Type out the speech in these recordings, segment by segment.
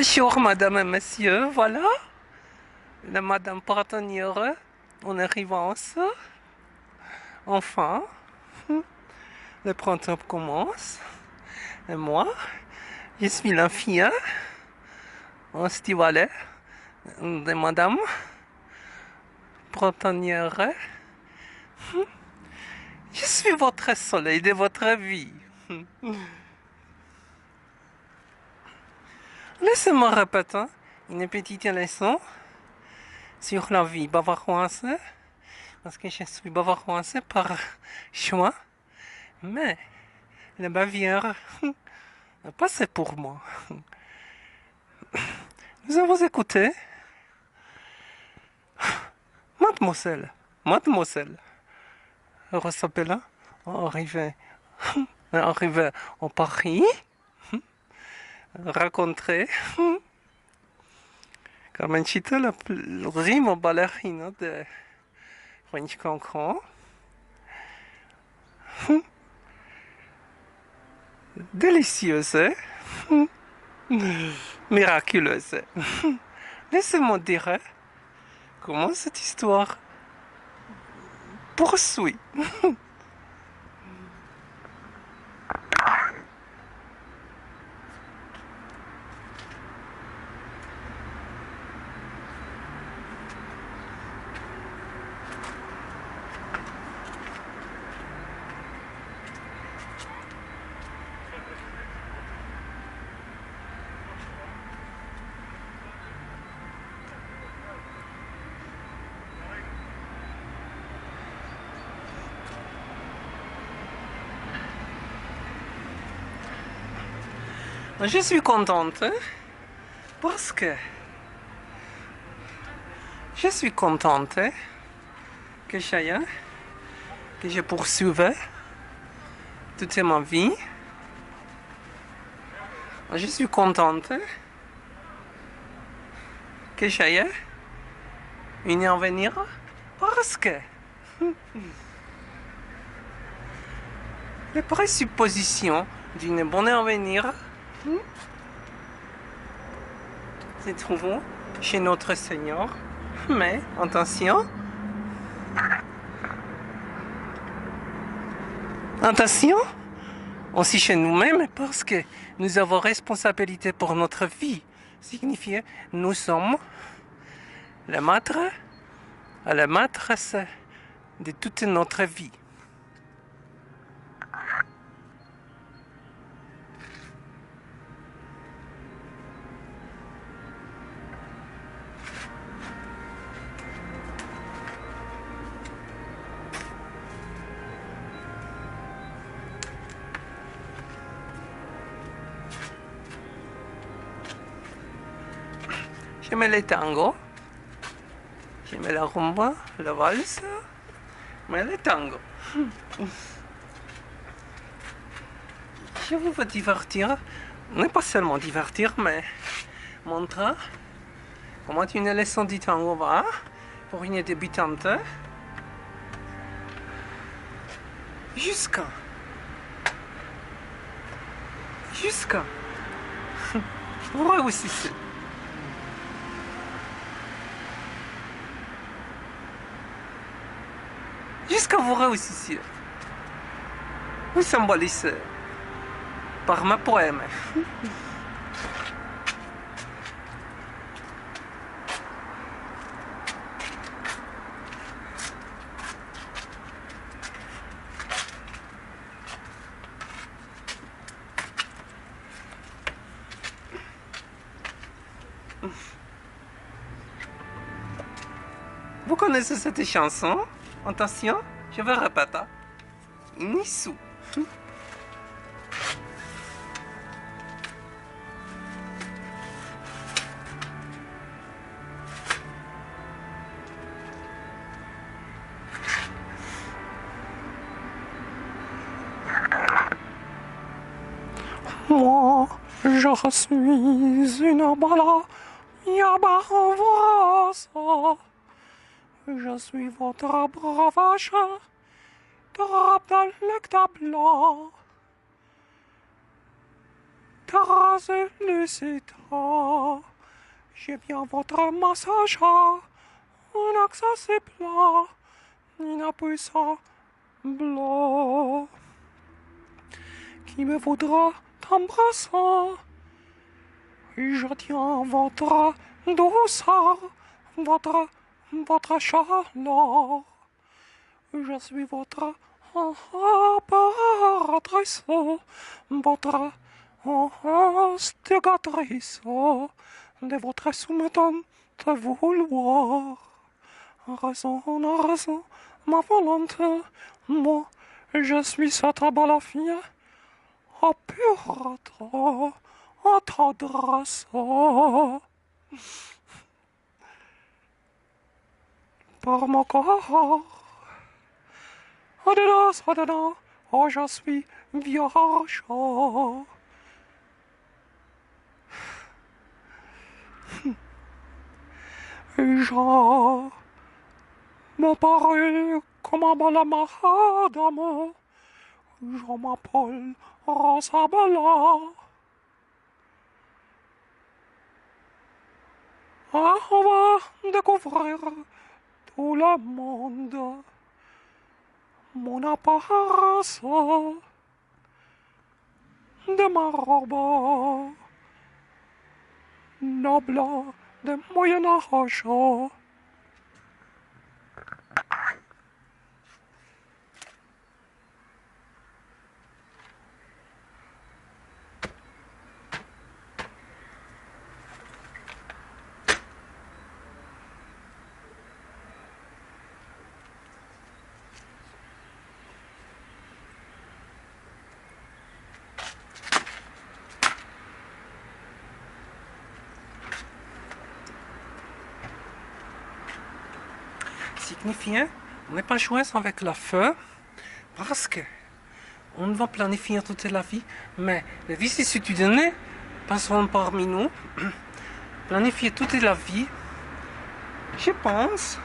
Bonjour, madame et monsieur, voilà. La madame partenaire en arrivance. Enfin, le printemps commence. Et moi, je suis la fille en estivalet de madame printanière. Je suis votre soleil de votre vie. Laissez-moi répéter une petite leçon sur la vie bavaroise, parce que je suis bavaroise par choix, mais la Bavière, pas c'est pour moi. Nous avons écouté Mademoiselle Rosabella, arrivée en Paris, rencontrée Carmencita, la prima ballerina de French Cancan. Délicieuse, miraculeuse. Laissez-moi dire comment cette histoire poursuit. Je suis contente parce que je suis contente que je poursuivais toute ma vie. Je suis contente que j'aille une avenir parce que les présuppositions d'une bonne avenir se trouvent chez notre Seigneur. Mais attention aussi chez nous-mêmes parce que nous avons responsabilité pour notre vie. Signifie nous sommes le maître à la maîtresse de toute notre vie. J'aime les tangos, j'aime la rumba, la valse, mais les tangos. Je veux divertir, non pas seulement divertir, mais montrer comment une leçon de tango va pour une débutante jusqu'à vous réussissez. Jusqu'à vous réussissiez. Vous symbolisez par mes poèmes. Vous connaissez cette chanson? Attention, je vais répéter. Nissou. Moi, je suis une bala, yabaravosa. Je suis votre bravache, drap délectable. rasé les états. J'ai bien votre massage. Un accent c'est plat. Une puissant blanc. Qui me voudra t'embrasser. Je tiens votre douceur, votre chaleur. Je suis votre impératrice, votre instigatrice de votre soumettant de vouloir. Raison, ma volonté, moi, je suis cette belle fille, pure à t'adresse. Par mon corps, au-dedans, oh, je suis vierge. Je m'apparais comme un bel madame. Je m'appelle Rosabella. Ah, on va découvrir tout le monde. Mon apparence de ma robe noble de Moyen Âge. Signifiant, on n'est pas joué avec le feu parce que on va planifier toute la vie, mais les vicissitudes passeront parmi nous. Planifier toute la vie, je pense,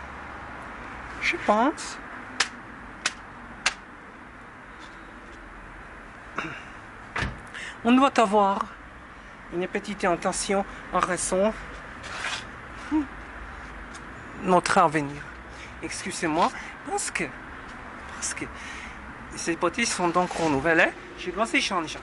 on doit avoir une petite intention en raison de notre avenir. Excusez-moi, parce que ces hypothèses sont donc renouvelées, je dois échanger.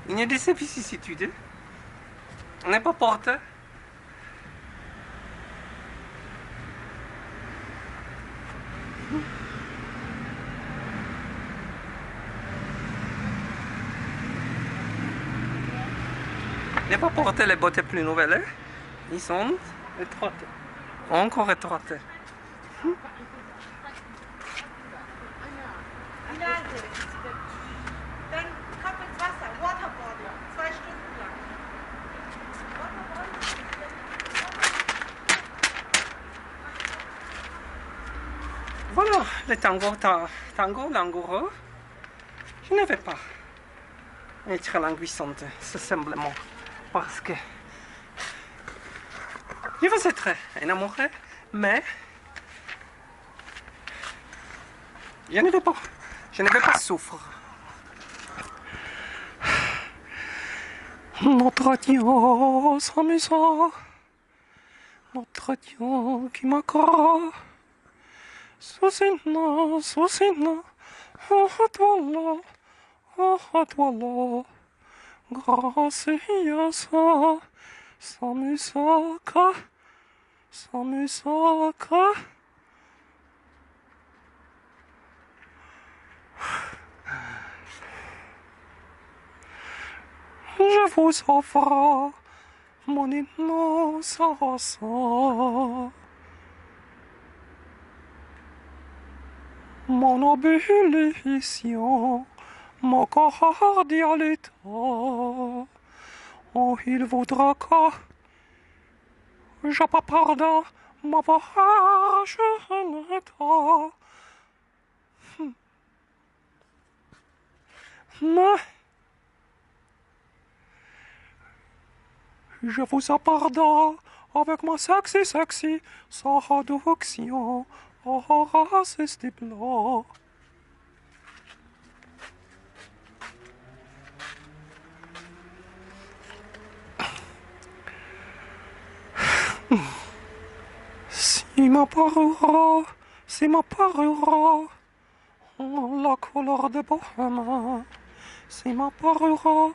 Il y a des vicissitudes. On n'est pas porté. On n'est pas porté les bottes plus nouvelles. Ils sont étroites. Encore étroites. Voilà, le tango langoureux. Je ne vais pas être languissante, c'est simplement parce que je veux être enamorée, mais je ne vais pas souffrir. Notre Dieu s'amusa, notre Dieu qui m'accroît. Susina, oh toi là, graciosa, samusaka. Je vous offre mon innocence. mon obéissant, mon cordial état. Oh, il voudra que je pardonne ma voyage en état. Mais je vous pardonne avec ma sexy séduction. Oh, race des blancs. Si m'apparura la couleur de bohème, si m'apparura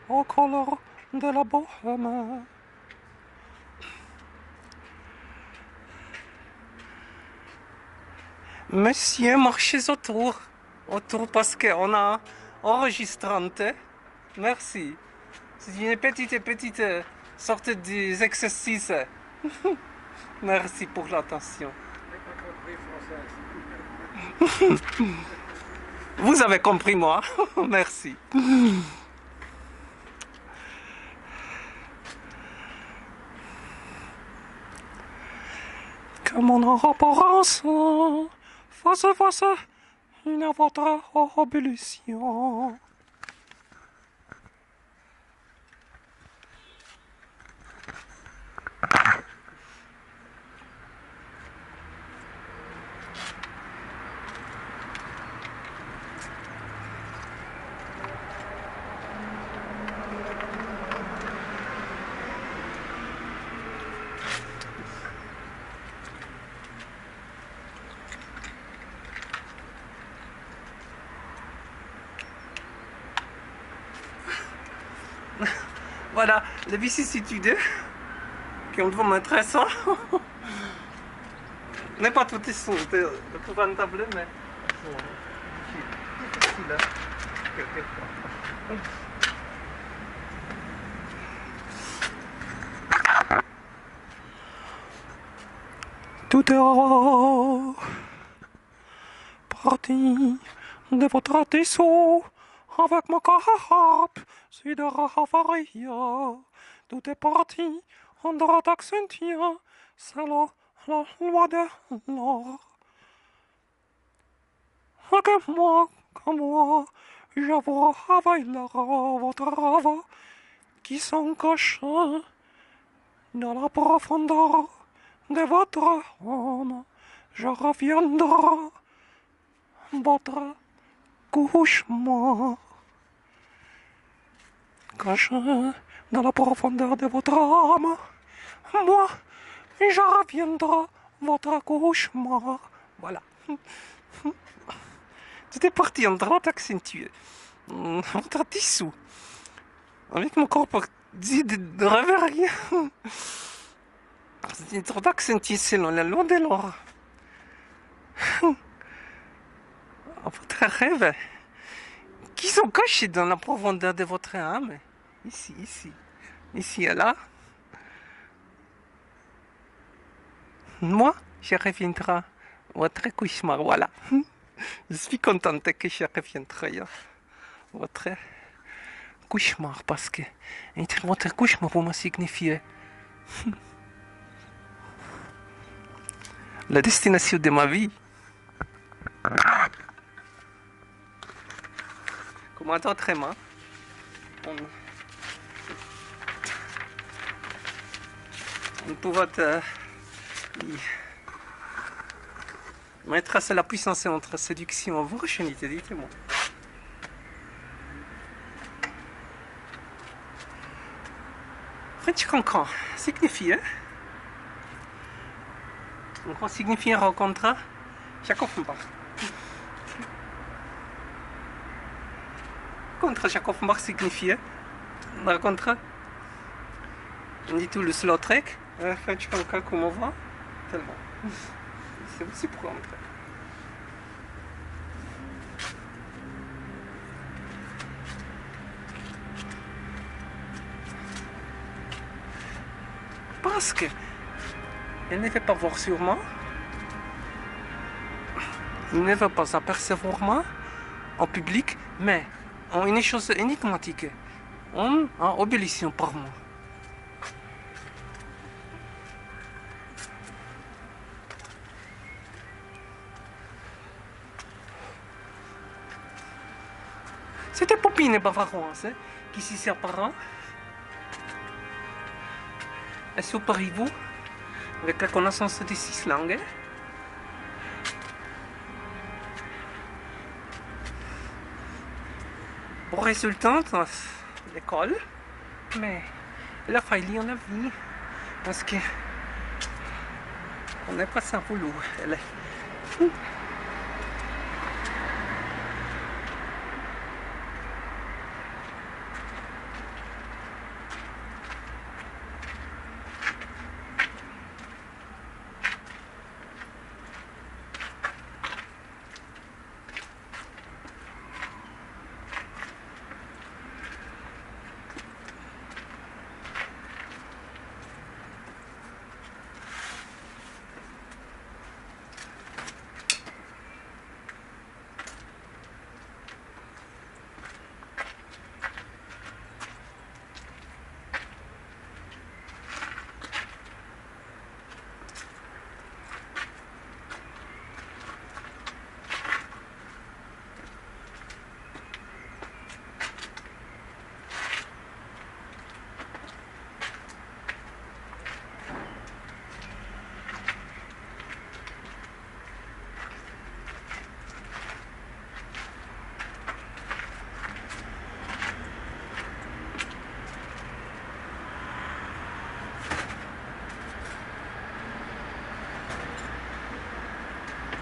au couleur de la bohème. Monsieur, marchez autour parce qu'on a enregistrante. Merci. C'est une petite sorte d'exercice. Merci pour l'attention. Vous avez compris, moi. Merci. Que mon apparence fasse une votre obélition. Voilà, les vicissitudes qui ont devant intéressant. Mais pas toutes sont épouvantables, mais difficiles quelquefois. Tout est parti de votre dessous avec ma cape, c'est de Ravaria. Tout est parti en droit accentué, c'est la loi de l'or. Que moi, je vous révélerai votre rêve qui sont cachés dans la profondeur de votre âme. Je reviendrai votre cauchemar. Caché dans la profondeur de votre âme, moi, je reviendrai votre cauchemar. Voilà. C'était parti en droit accentué. Votre dessous. Avec mon corps dit de réveiller. C'était trop accentué selon la loi de l'or. Votre rêve, qui sont cachés dans la profondeur de votre âme. Ici et là. Moi, je reviendrai votre cauchemar, voilà. Je suis contente que je reviendrai votre cauchemar, parce que entre votre cauchemar, vous me signifiez la destination de ma vie. Comme autrement, on pouvait mettre à la puissance entre séduction et virginité, dites-moi. French cancan signifie, on signifie rencontre Jacob Mbach. Contre Jacob Mbach signifie rencontre. On dit tout le slow trek. French cancan comme on voit, tellement. C'est aussi pour rentrer. Parce que elle ne fait pas voir sur moi. Il ne veut pas apercevoir moi en public, mais en une chose énigmatique, en obéissant par moi. C'était Popine bavaroise qui s'y sépara. Et surpris-vous avec la connaissance des 6 langues. Au résultat, dans l'école, mais il a failli en la vie parce que on n'est pas sans boulot.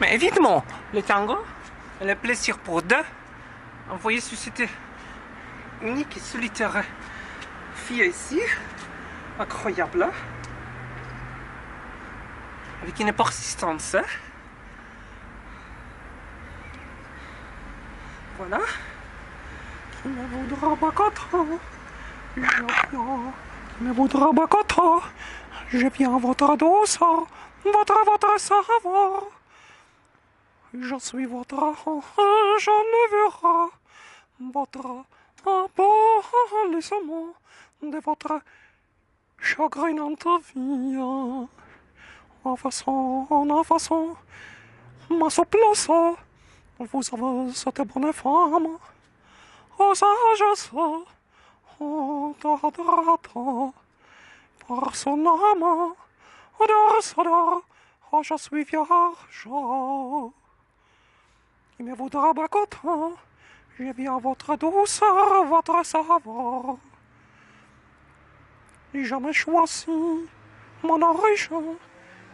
Mais évidemment, le tango, le plaisir pour deux, envoyé sur cette unique et solitaire fille ici, incroyable, avec une persistance. Voilà. Qui me voudra pas quatre, je viens. Qui me voudra pas quatre, je viens votre douceur, votre savoir. Je suis votre je ne verrai votre abolissement de votre chagrinante vie. En façon, ma souplesse, vous avez cette bonne femme, aux sagesse, on t'adorera par son âme, oh, je suis vierge. Il me voudra bacotant, je viens votre douceur, votre savoir. Jamais choisi mon origine,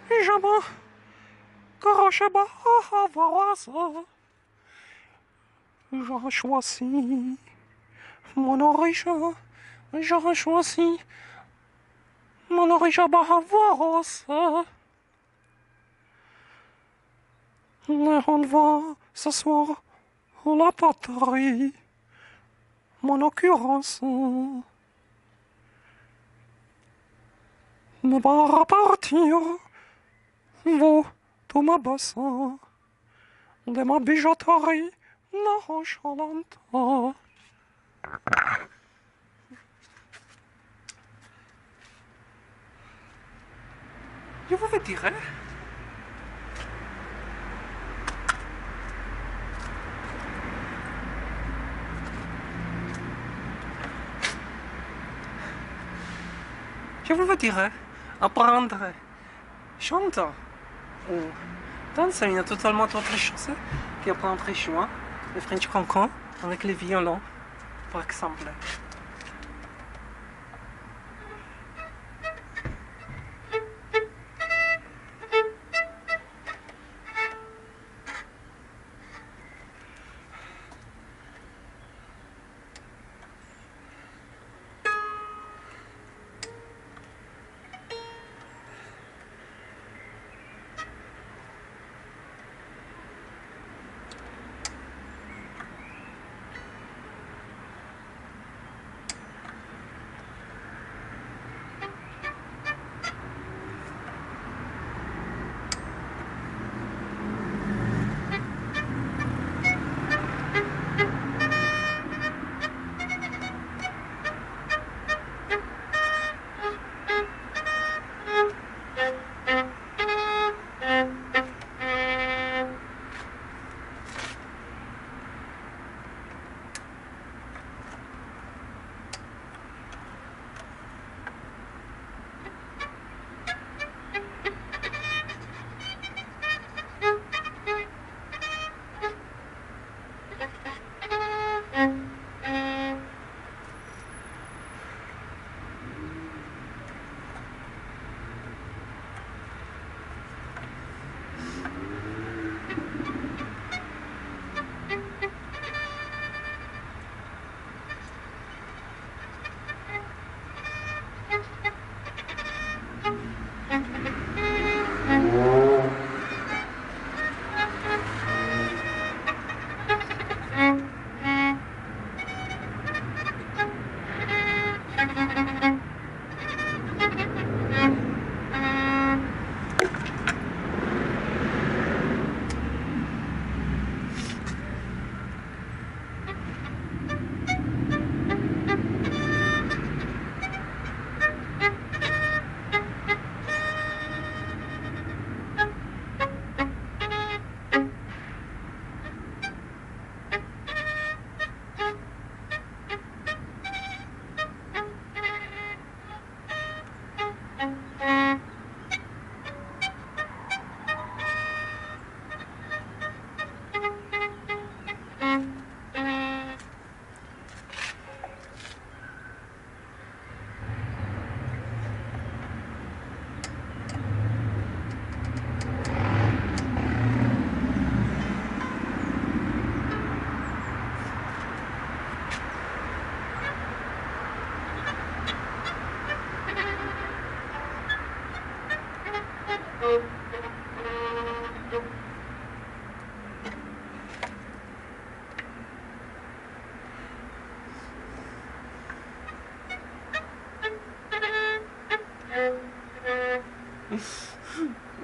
jamais croché bavaroise. J'ai choisi mon origine, j'ai choisi mon origine bavaroise. On va ce soir à la patrie, mon occurrence ne va repartir, vous, tout ma bassin, de ma bijouterie nonchalante. Je vous dirai. Je vous dirais, apprendre, chanter ou danser une totalement autre chose qu'apprendre chinois, le French cancan avec les violons, par exemple.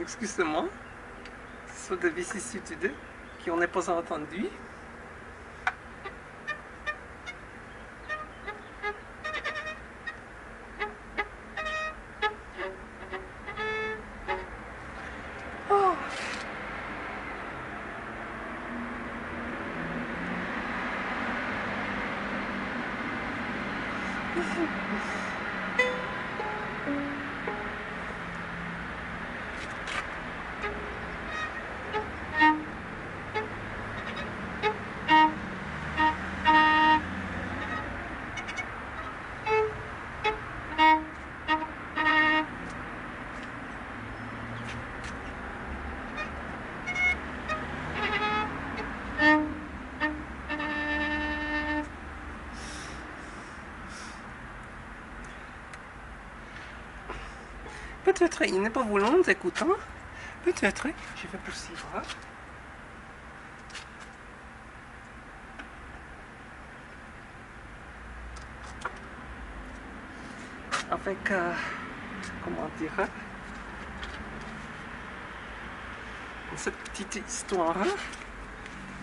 Excusez-moi, ce sont des vicissitudes qu'on n'est pas entendu. Oh. Peut-être il n'est pas voulu nous écoutant. Peut-être je vais poursuivre. Avec, comment dire, cette petite histoire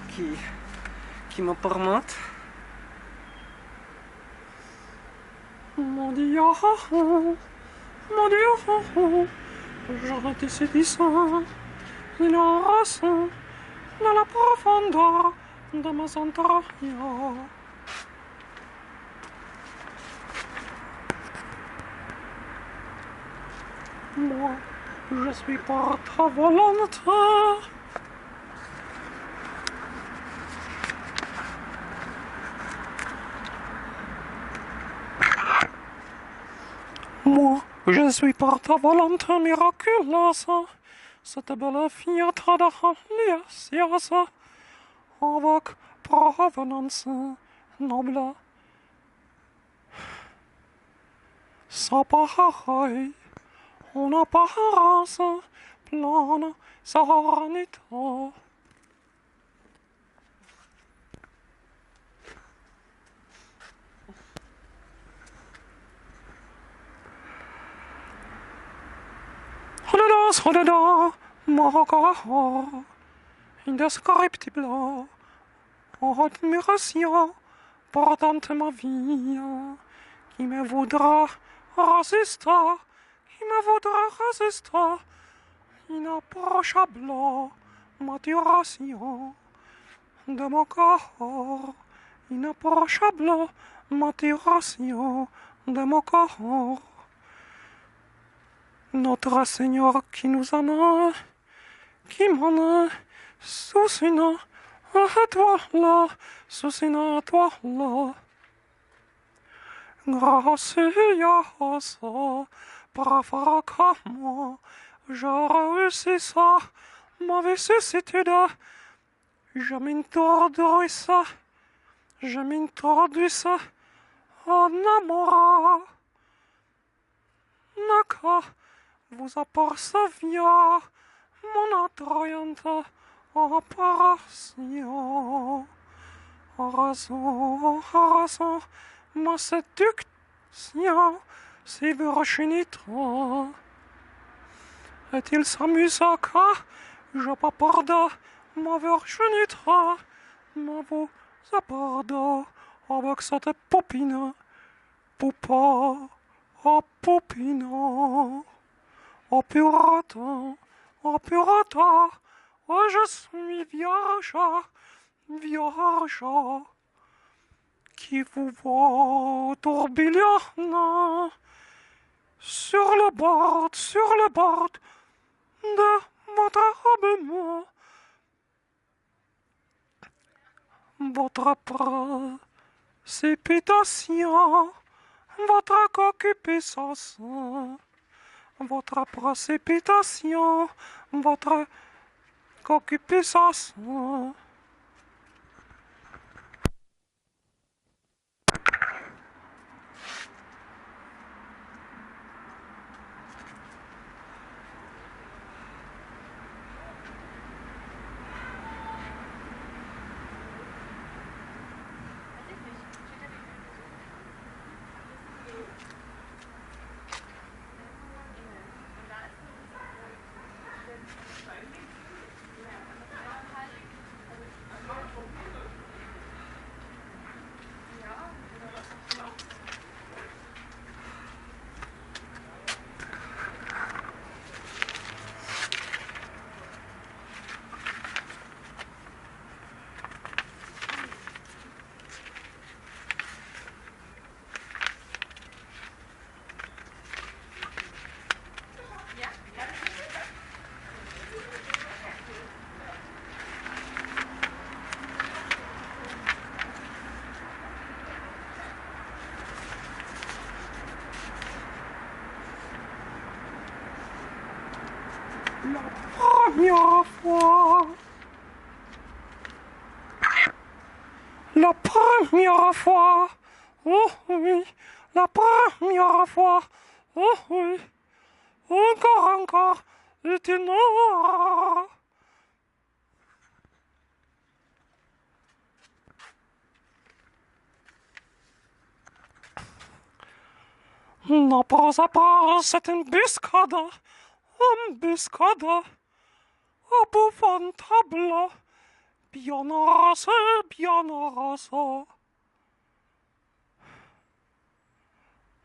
qui me permette. Mon Dieu, mon Dieu, je te séduisant, ignoration, dans la profondeur de mes entrailles. Moi, je suis par ta volonté. Moi, je suis par ta volonté miraculeuse, cette belle fillette délicieuse, avec provenance noble, sans pareil, en apparence pleine sérénité. Soledad, mon regard, indescriptible, en admiration, portant ma vie, qui me voudra résister, inapprochable maturation de mon corps, inapprochable maturation de mon corps. Notre Seigneur qui nous en a, qui m'en a sous une toi là, Susina, toi là. Gracias, bravo, je réussis ça, ma vicissitude. Je m'introduis ça, en amour. Naka vous apercevia mon attrayante apparition. Raison, ma séduction si virginitra. Et il s'amusa car je m'apporte ma virginitra, ma vous apporte avec cette popine, poupa, oh poupine, oh purata, oh je suis vierge, qui vous voit tourbillonnant sur le bord de votre habillement. Votre précipitation, votre concupiscence, votre précipitation, votre concupiscence. La première fois. La première fois. Oh oui. La première fois. Oh oui. Encore. Et tu n'auras. Non, pas, c'est une biscade. Embuscade, épouvantable, bien harassé.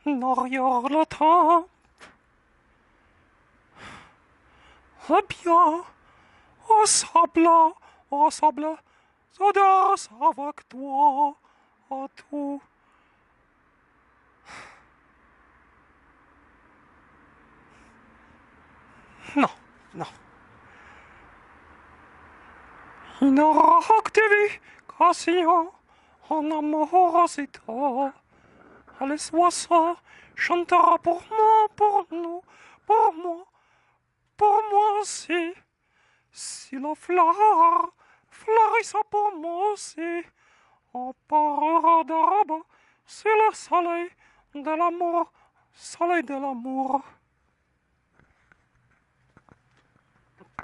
Derrière le temps, eh bien, au sable, je danse avec toi, à tout. Non. Une rectification en amorosité. Les oiseaux chantera pour moi, pour nous, pour moi aussi. Si la fleur fleurissa pour moi aussi, on parlera d'arabe, c'est le soleil de l'amour,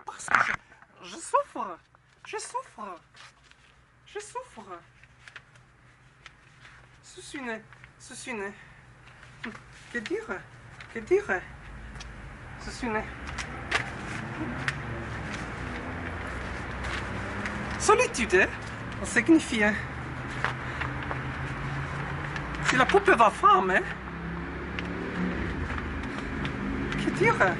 Parce que je souffre. Je suis né. Que dire? Je suis né. Solitude signifie. Si la poupée va femme, que dire?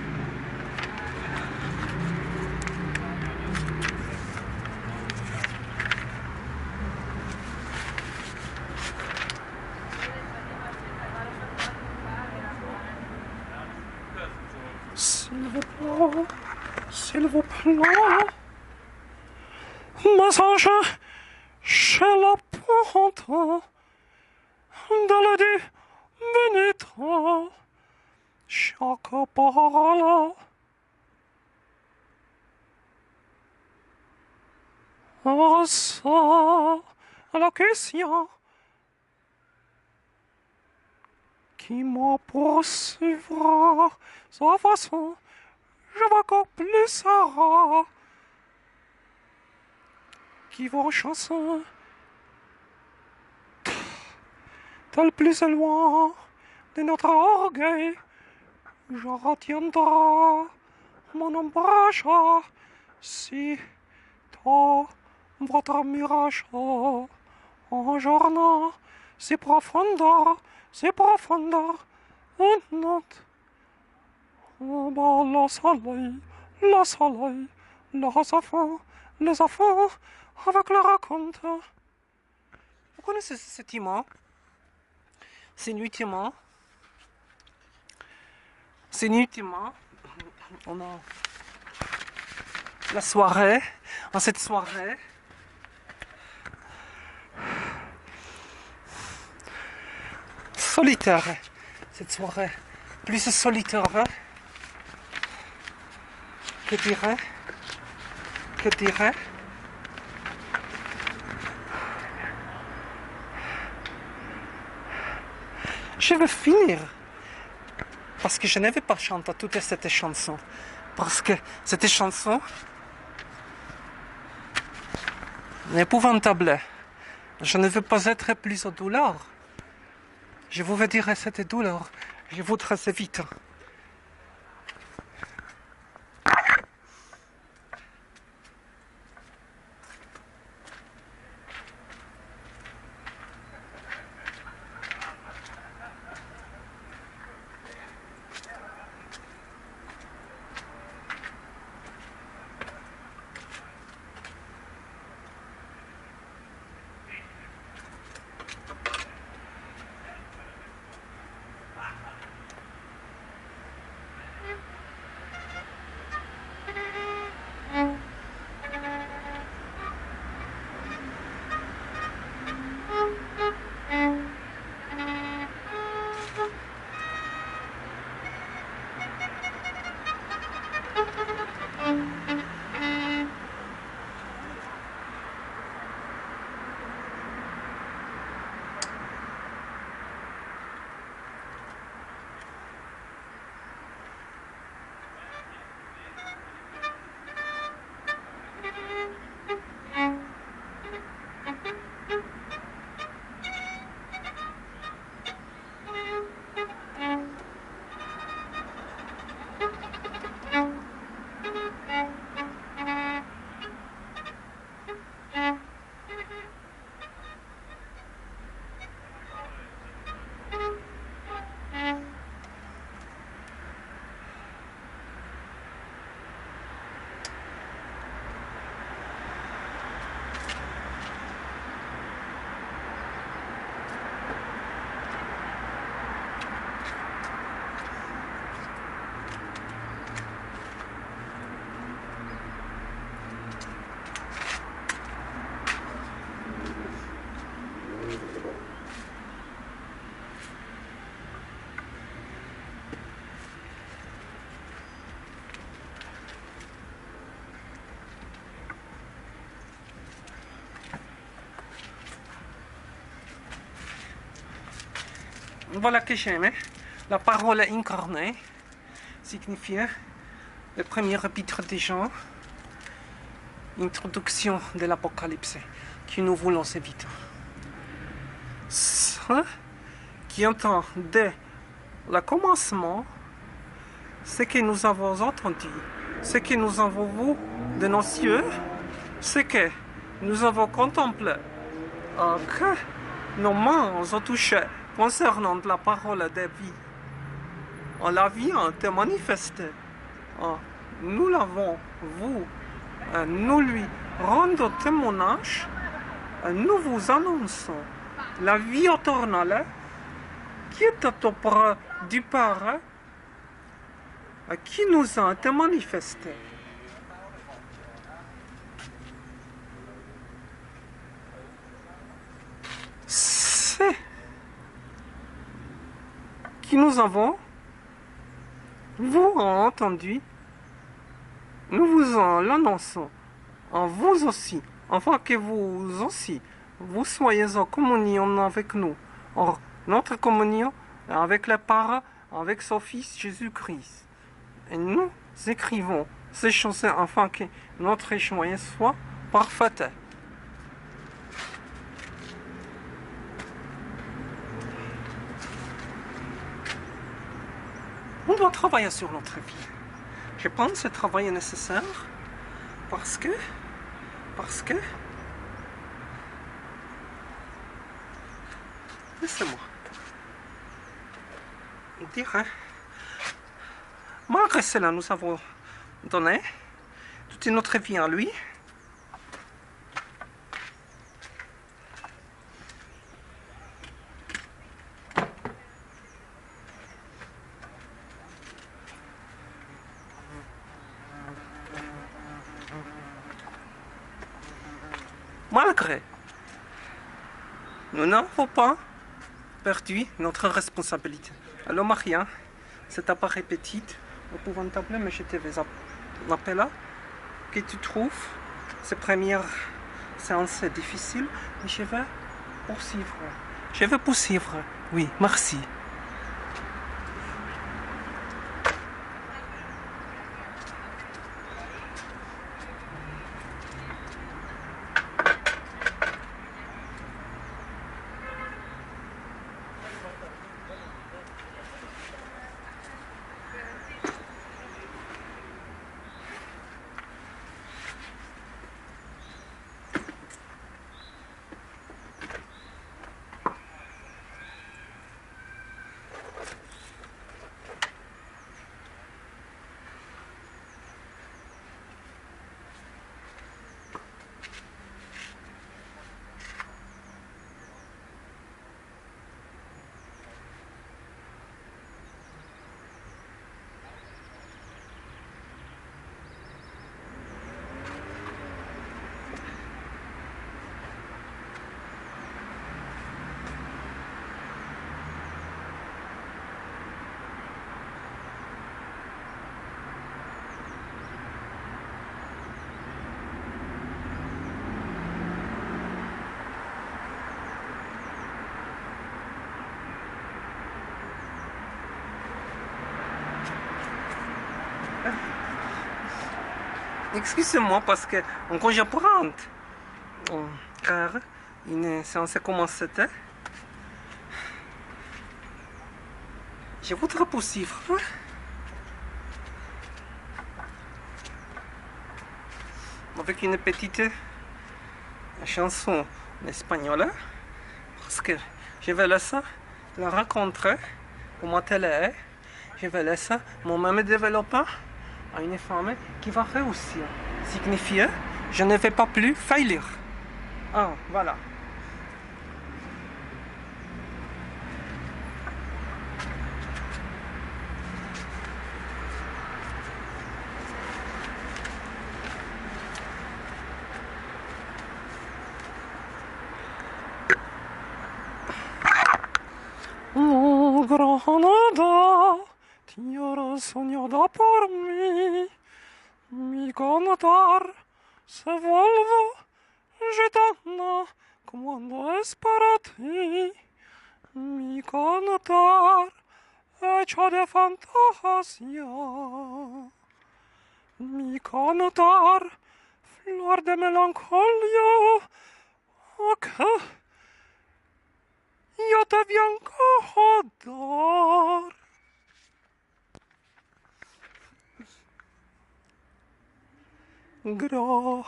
S'il vous plaît, les anges chez la pointe, dans le dit pénétrant, chaque parole ressort à la question qui me poursuivra sa façon, je vois encore plus Sarah qui vos chansons tel plus loin de notre orgueil, je retiendrai mon ombrage si toi votre mirage en journée si profondeur, une note. Oh, bah, le soleil, les enfants, avec le raconte. Vous connaissez cet imam? C'est inutilement. On a la soirée, en cette soirée. Solitaire, cette soirée, plus solitaire que dirait, je vais finir, parce que je ne vais pas chanter toute cette chanson, parce que cette chanson est épouvantable, je ne veux pas être plus en douleur. Je vous vais dire cette douleur. Je voudrais assez vite. Voilà que j'aime. La parole incarnée signifie le premier chapitre des gens, introduction de l'Apocalypse, que nous voulons éviter. Ce qui entend dès le commencement, ce que nous avons entendu, ce que nous avons vu de nos yeux, ce que nous avons contemplé, que nos mains ont touché concernant la parole de vie. On la vient de manifester. Nous l'avons vu. Nous lui rendons témoignage. Nous vous annonçons la vie éternelle qui est auprès du Père qui nous a été manifestée. nous avons, vous entendu, nous vous en l'annonçons, en vous aussi, afin que vous aussi, vous soyez en communion avec nous, en notre communion avec le Père, avec son Fils Jésus-Christ. Et nous écrivons ces choses afin que notre joie soit parfaite. On doit travailler sur notre vie. Je pense que ce travail est nécessaire parce que laissez-moi dire, hein, malgré cela, nous avons donné toute notre vie à lui. Malgré, nous n'avons pas perdu notre responsabilité. Alors Maria, cet appareil petit, épouvantable, mais je te vais appeler, que tu trouves ces premières séances difficiles, mais je vais poursuivre. Je vais poursuivre, oui, merci. Excusez-moi parce que quand je rentre, car une séance commence, je voudrais poursuivre avec une petite chanson espagnole parce que je vais laisser la rencontrer comment elle est. Je vais laisser moi-même développer à une femme qui va réussir. Signifie, je ne vais pas plus faillir. Ah, voilà. Oh, Granada, tierra soñada por mí, mi cantar se vuelve gitana cuando es para ti, mi cantar hecho de fantasía, mi cantar flor de melancolía, que yo te vengo a dar. Granada,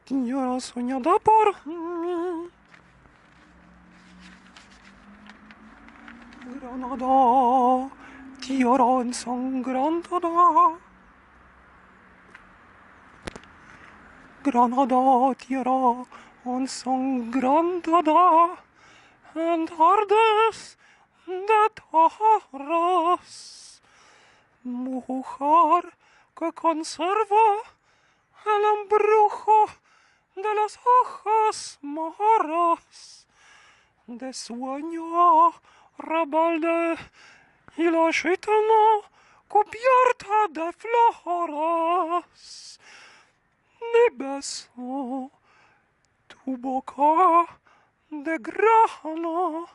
tierra soñada por mí. Granada, tierra ensangrentada. Granada, tierra ensangrentada. En tardes de toros. Mujer que conserva el embrujo de los ojos moros, des sueños rebeldes y la gitana cubierta de flores. Ni beso tu boca de grano,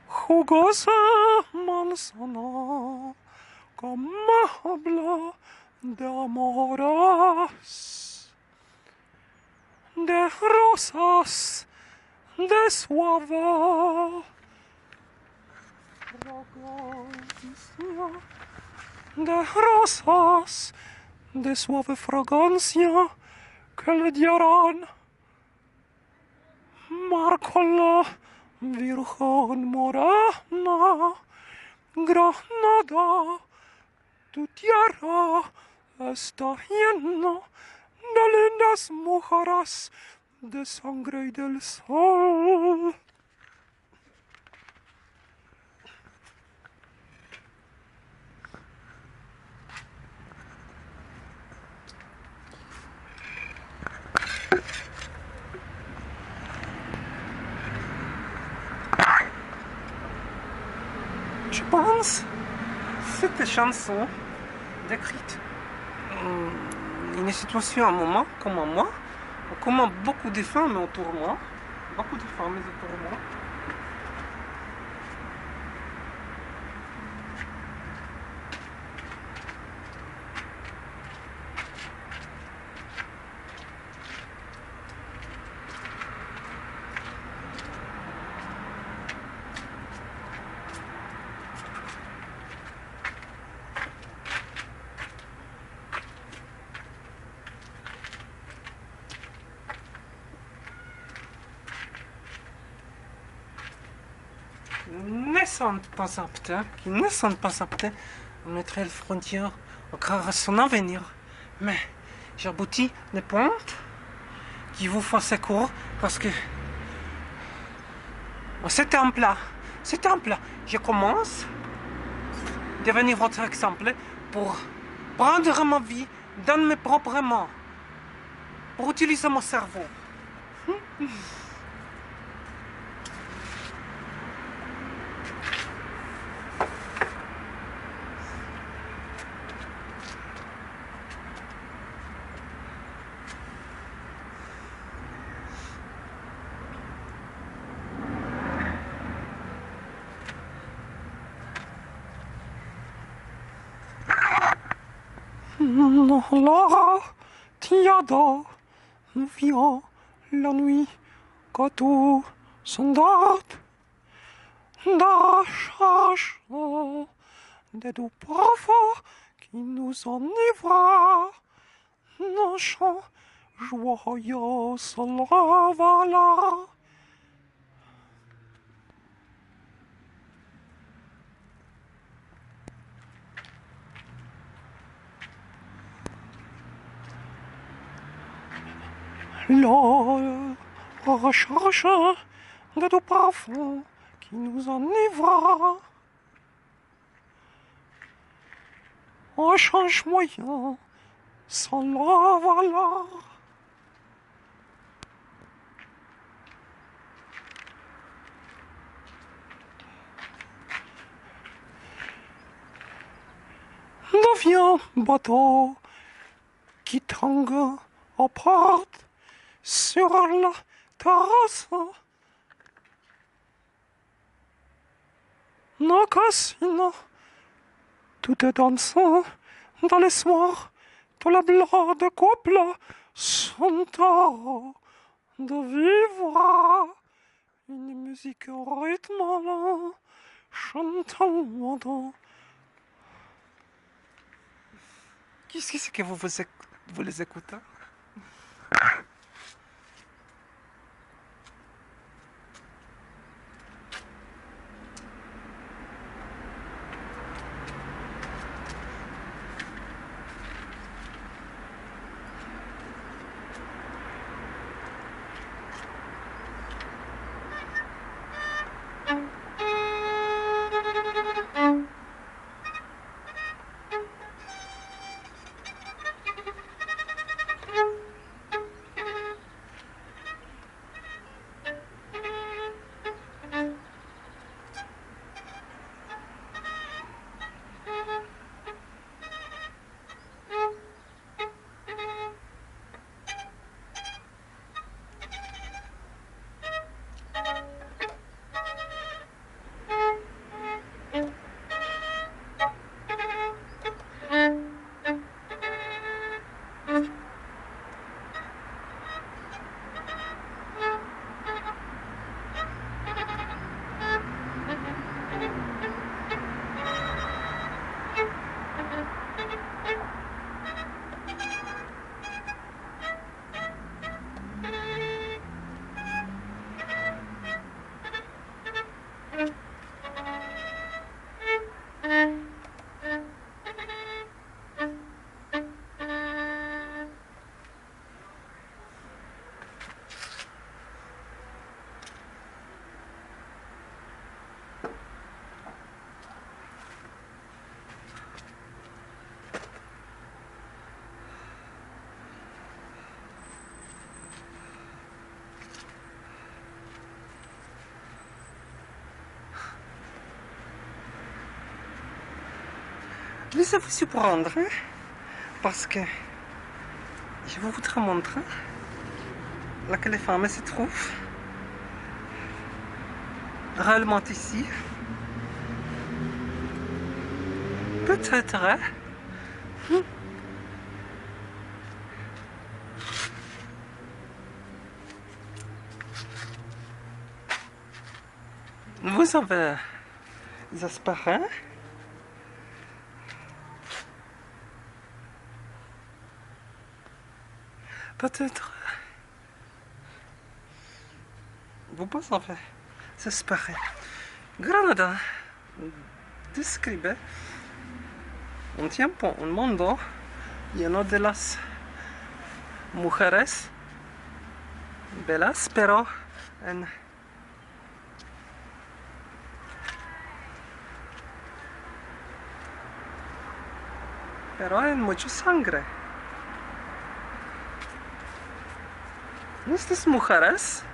jugosa manzana, como habla de amores, de rosas, de suave fragancia, de rosas, de suave fragancia, que le dirán Marco la Virgen Morena, Granada, tu tierra está llena de lindas mujeres de sangre y del sol. Je pense cette chanson décrite une situation, un moment comme moi, comme beaucoup de femmes autour de moi, beaucoup de femmes autour de moi. Qui ne sont pas aptes à mettre les frontières au cœur de son avenir. Mais j'aboutis des pointes qui vous font secours parce que c'est un plat. Je commence à devenir votre exemple pour prendre ma vie dans mes propres mains, pour utiliser mon cerveau. La tiada vient la nuit que tout s'endort de charge de doux parfums qui nous enivrent. Nos chants joyeux se lèvent là. La recherche de doux parfums qui nous enivrent. Un change moyen sans la valeur. Devient bateau qui tangue aux portes sur la terrasse. Nos casino, tout est dansant dans les soirs de la blague de couple chantant de vivre une musique au rythme lent, chantant. Qu'est-ce que c'est que vous les écoutez? Laissez-vous surprendre, hein, parce que je vais vous montrer là que les femmes se trouvent réellement ici. Peut-être, hein. Vous avez des aspirins. Peut-être. Vous pouvez en faire des aspirins. Granada describe un tiempo, un mundo lleno de las mujeres bellas, pero en mucha sangre. Estas mujeres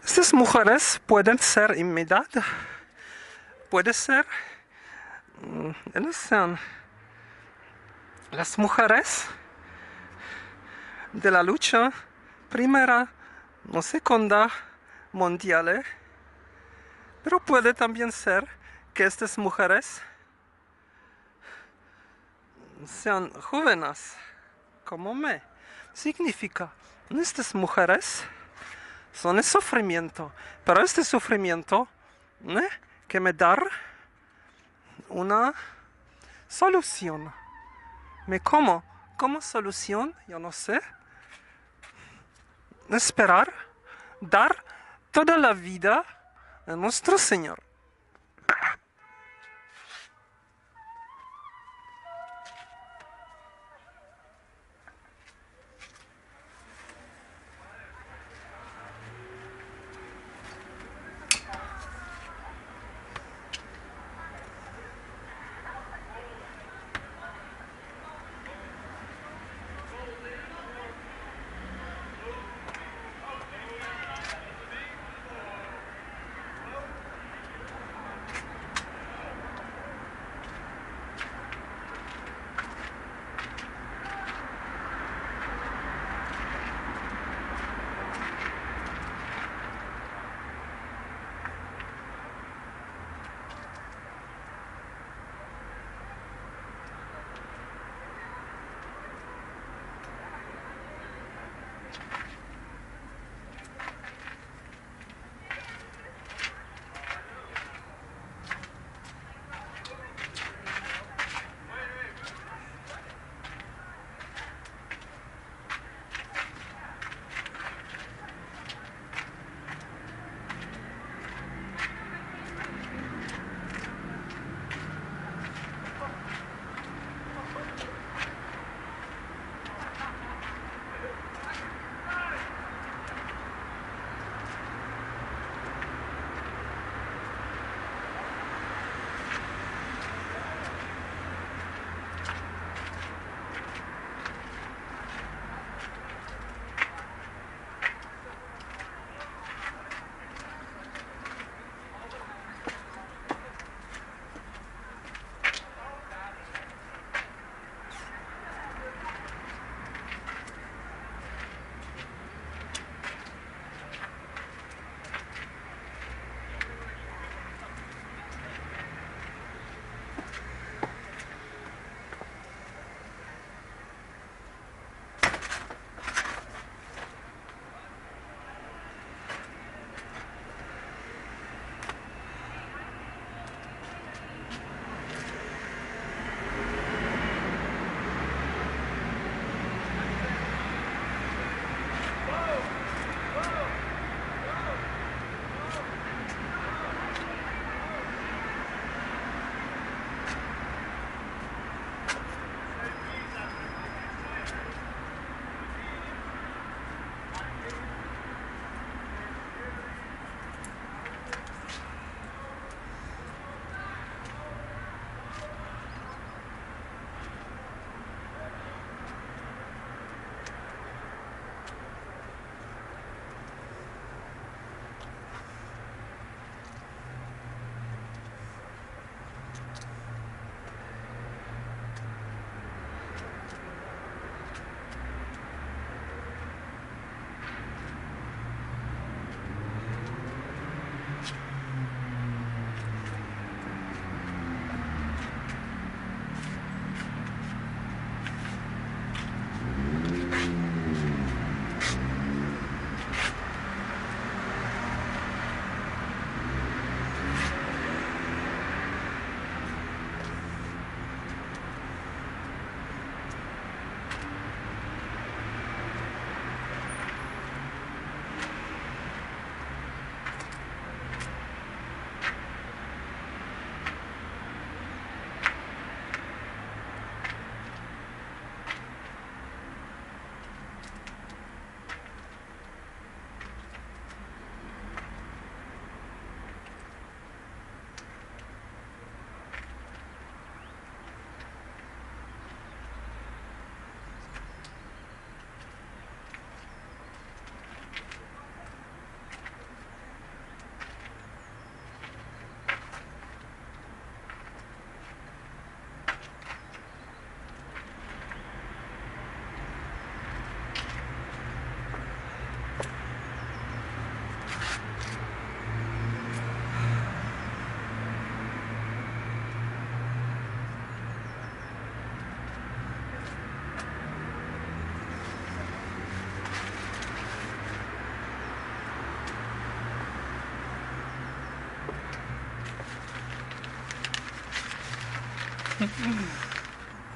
estas mujeres pueden ser imitadas, puede ser, ellas son las mujeres de la lucha primera o segunda mundial, pero puede también ser que estas mujeres sean jóvenes como me. Significa, estas mujeres son el sufrimiento, pero este sufrimiento que me da una solución. ¿Me cómo? ¿Cómo solución? Yo no sé. Esperar, dar toda la vida a nuestro Señor.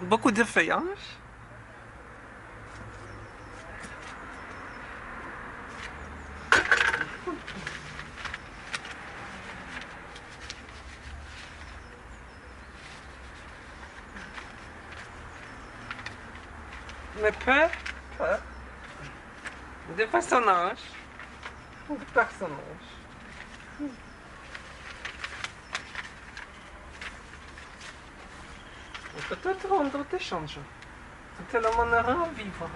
Beaucoup de feuillage. Mais peu de personnages. De personnages. Peut-être rendre des changements. C'était la manière à vivre.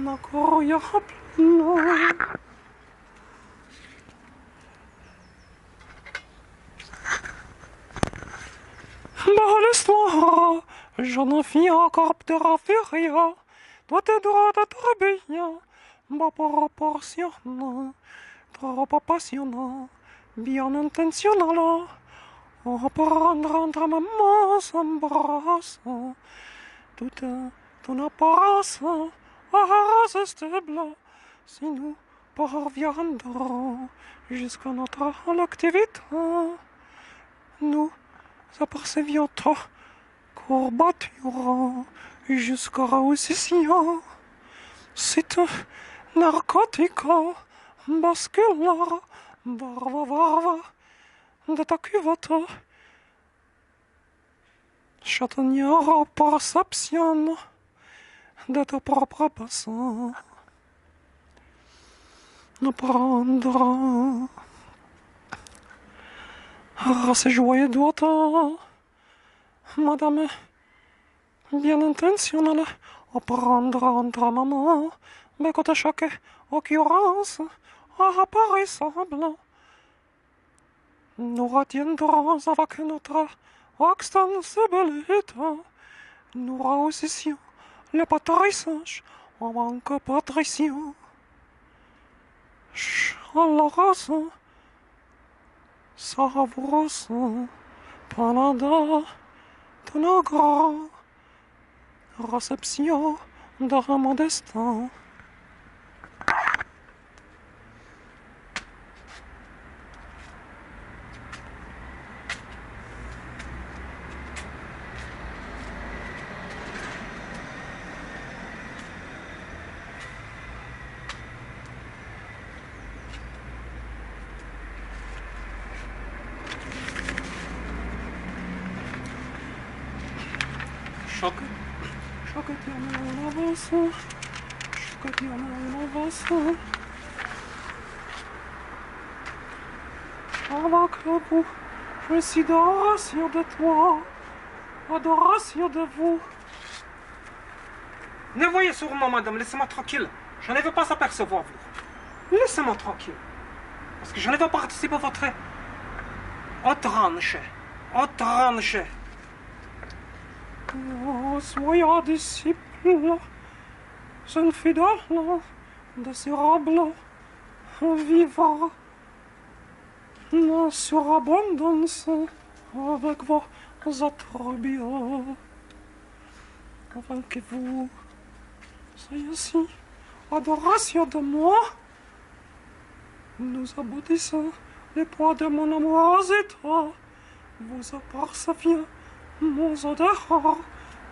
Encore il y aura plein. Bah laisse-moi, j'en ai fini encore de raffiria. Toi t'es droit de bien. Bah proportionnant, trop passionnant, bien intentionnel. On reprendre entre maman s'embrasse. Toute ton apparence irrésistible. Si nous parviendrons jusqu'à notre activité, nous apercevions ta courbature jusqu'à réussissant. C'est narcotique, basculaire, barbe de ta cuvette. Châtaignera perception de ta propre bassin. Nous prendra à ces joyeux doigts, madame bien intentionnelle, à prendre entre maman, mais quand à chaque occurrence apparaissable, nous retiendrons avec notre extensibilité, nous réussissions le patrissage en tant que patricien. Chaleureuse, savoureuse, pendant ton grand réception de mon destin. Chaque éternel avance, chaque éternel avance. Avec vous, je suis d'adoration de toi, adoration de vous. Ne voyez sur moi, madame, laissez-moi tranquille. Je ne veux pas s'apercevoir, vous. Laissez-moi tranquille. Parce que je ne veux pas participer à votre outrage. Oh, soyez disciple, jeune fidèle, désirable, vivre en surabondance avec vos attributs. Avant que vous soyez si adoration de moi, nous aboutissons le poids de mon amourosité. Vous aperceviez mon odeur,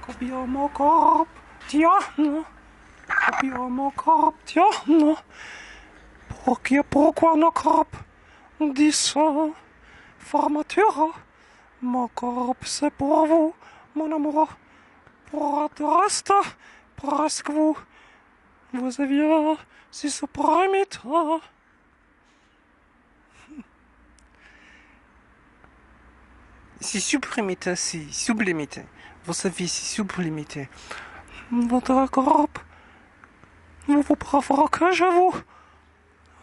combien mon corps tient, pourquoi nos corps disent formature, mon corps c'est pour vous, mon amour, pour être reste presque vous aviez si supprimité. Si supprimité, si sublimité. Vous savez, si sublimité. Votre corps vous vous préférez que je vous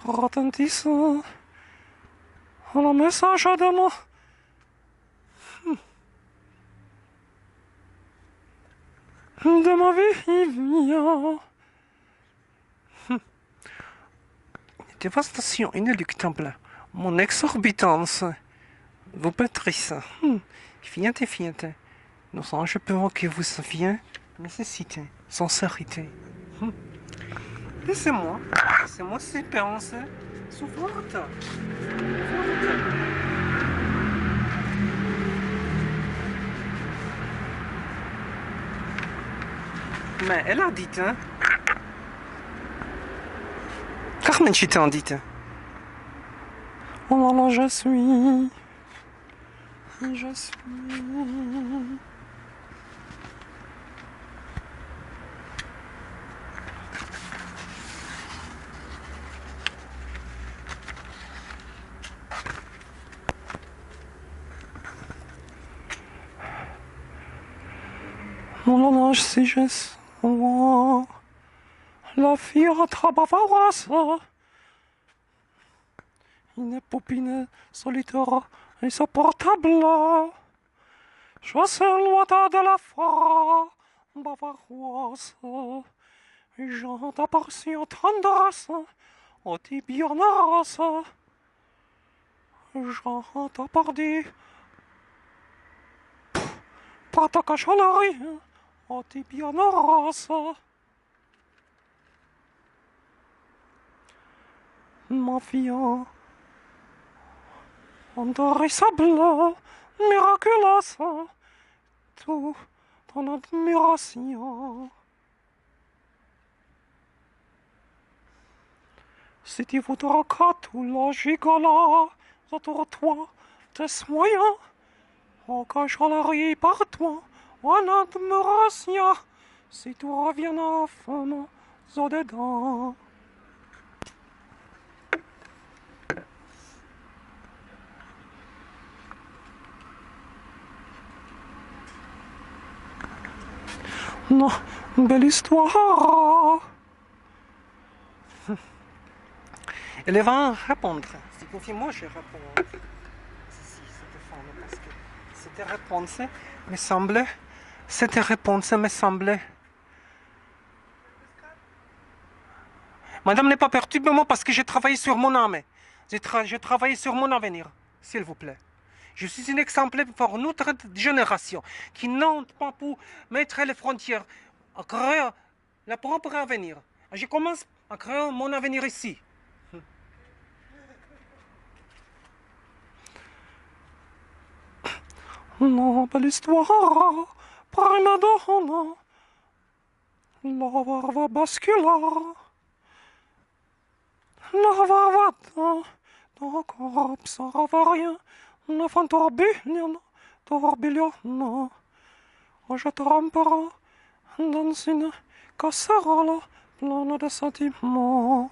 retentisse le message de ma vie. Dévastation inéluctable, mon exorbitance vous pétrisse. Fiat. Nos anges peuvent que vous vient nécessiter sincérité. Laissez-moi ces pensées s'ouvrent. Mais elle a dit, hein? Carmen Chitan dit. Oh là là, je suis. Oh là là, si je suis. La fille bavaroise, une poupine solitaire insupportable. Je suis loin de la foi bavaroise. J'entends par si en tendresse, au tibionasse. J'entends par dire, par ta cachalerie, au tibionasse. Ma fille, indérissable, miraculeuse, tout ton admiration. Si tu voudras que tout le gigola autour de toi te soigne, en cachalerie par toi, en admiration, si tu reviens à fond au-dedans. Non, belle histoire. Elle va répondre. Si confiez-moi, je réponds. Si, cette femme, parce que cette réponse me semblait. Madame n'est pas perturbée parce que j'ai travaillé sur mon âme. J'ai travaillé sur mon avenir, s'il vous plaît. Je suis un exemple pour notre génération qui n'ont pas pu mettre les frontières à créer le propre avenir. Je commence à créer mon avenir ici. Non, belle histoire, prima donna, la varva bascula, la varvata, dans corps sans rien, una fan tourbillon, je tremperai dans une casserole pleine de sentiments.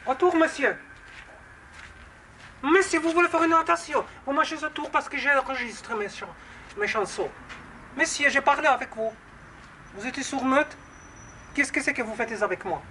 Autour, monsieur. Mais si vous voulez faire une notation, vous marchez autour parce que j'enregistre mes chansons. Monsieur, j'ai parlé avec vous. Vous étiez sourd-muette. Qu'est-ce que c'est que vous faites avec moi?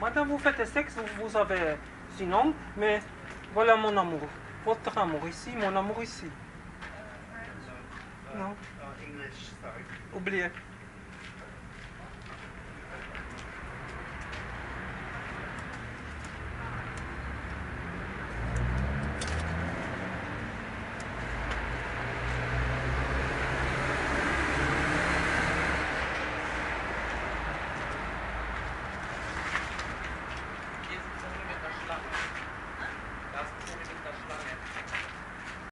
Madame, vous faites sexe, vous avez sinon, mais voilà mon amour. Votre amour ici, mon amour ici. Non. English, sorry. Oubliez.